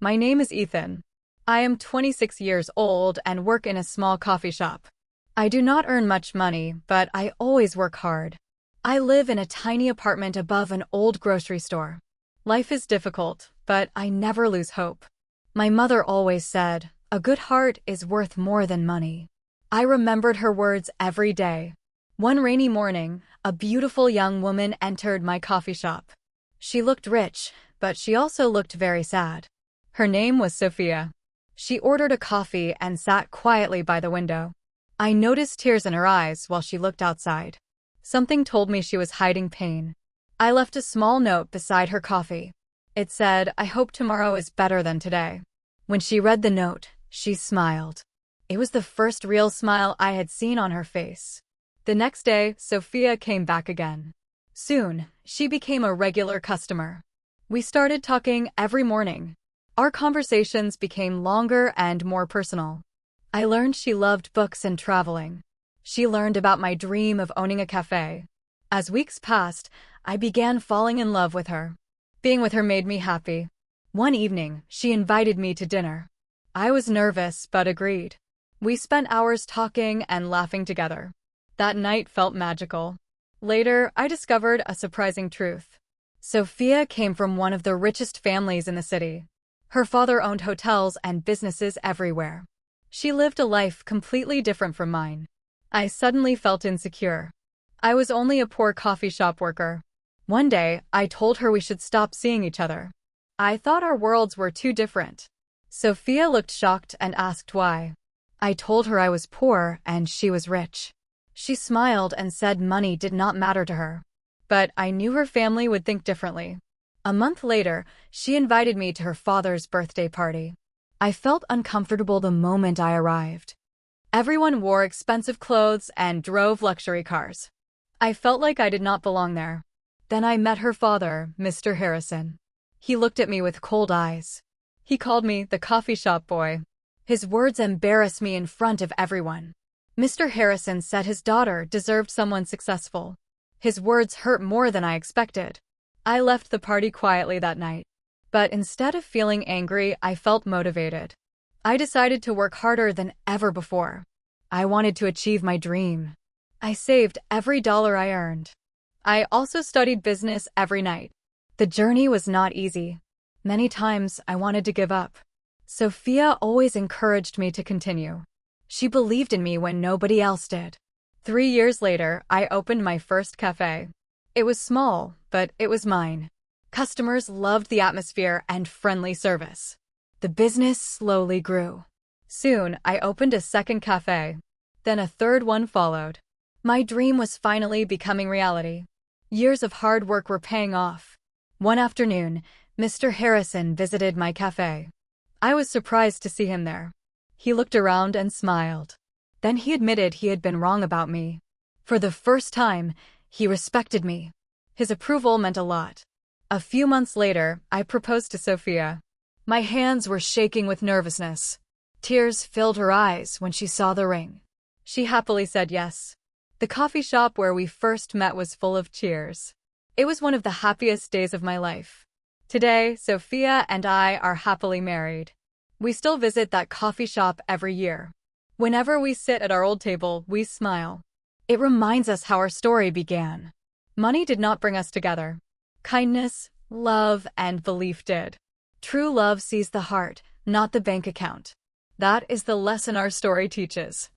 My name is Ethan. I am 26 years old and work in a small coffee shop. I do not earn much money, but I always work hard. I live in a tiny apartment above an old grocery store. Life is difficult, but I never lose hope. My mother always said, "A good heart is worth more than money." I remembered her words every day. One rainy morning, a beautiful young woman entered my coffee shop. She looked rich, but she also looked very sad. Her name was Sophia. She ordered a coffee and sat quietly by the window. I noticed tears in her eyes while she looked outside. Something told me she was hiding pain. I left a small note beside her coffee. It said, "I hope tomorrow is better than today." When she read the note, she smiled. It was the first real smile I had seen on her face. The next day, Sophia came back again. Soon, she became a regular customer. We started talking every morning. Our conversations became longer and more personal. I learned she loved books and traveling. She learned about my dream of owning a cafe. As weeks passed, I began falling in love with her. Being with her made me happy. One evening, she invited me to dinner. I was nervous but agreed. We spent hours talking and laughing together. That night felt magical. Later, I discovered a surprising truth. Sophia came from one of the richest families in the city. Her father owned hotels and businesses everywhere. She lived a life completely different from mine. I suddenly felt insecure. I was only a poor coffee shop worker. One day, I told her we should stop seeing each other. I thought our worlds were too different. Sophia looked shocked and asked why. I told her I was poor and she was rich. She smiled and said money did not matter to her. But I knew her family would think differently. A month later, she invited me to her father's birthday party. I felt uncomfortable the moment I arrived. Everyone wore expensive clothes and drove luxury cars. I felt like I did not belong there. Then I met her father, Mr. Harrison. He looked at me with cold eyes. He called me the coffee shop boy. His words embarrassed me in front of everyone. Mr. Harrison said his daughter deserved someone successful. His words hurt more than I expected. I left the party quietly that night. But instead of feeling angry, I felt motivated. I decided to work harder than ever before. I wanted to achieve my dream. I saved every dollar I earned. I also studied business every night. The journey was not easy. Many times I wanted to give up. Sophia always encouraged me to continue. She believed in me when nobody else did. 3 years later, I opened my first cafe. It was small, but it was mine. Customers loved the atmosphere and friendly service. The business slowly grew. Soon, I opened a second cafe. Then a third one followed. My dream was finally becoming reality. Years of hard work were paying off. One afternoon, Mr. Harrison visited my cafe. I was surprised to see him there. He looked around and smiled. Then he admitted he had been wrong about me. For the first time, he respected me. His approval meant a lot. A few months later, I proposed to Sophia. My hands were shaking with nervousness. Tears filled her eyes when she saw the ring. She happily said yes. The coffee shop where we first met was full of cheers. It was one of the happiest days of my life. Today, Sophia and I are happily married. We still visit that coffee shop every year. Whenever we sit at our old table, we smile. It reminds us how our story began. Money did not bring us together. Kindness, love, and belief did. True love sees the heart, not the bank account. That is the lesson our story teaches.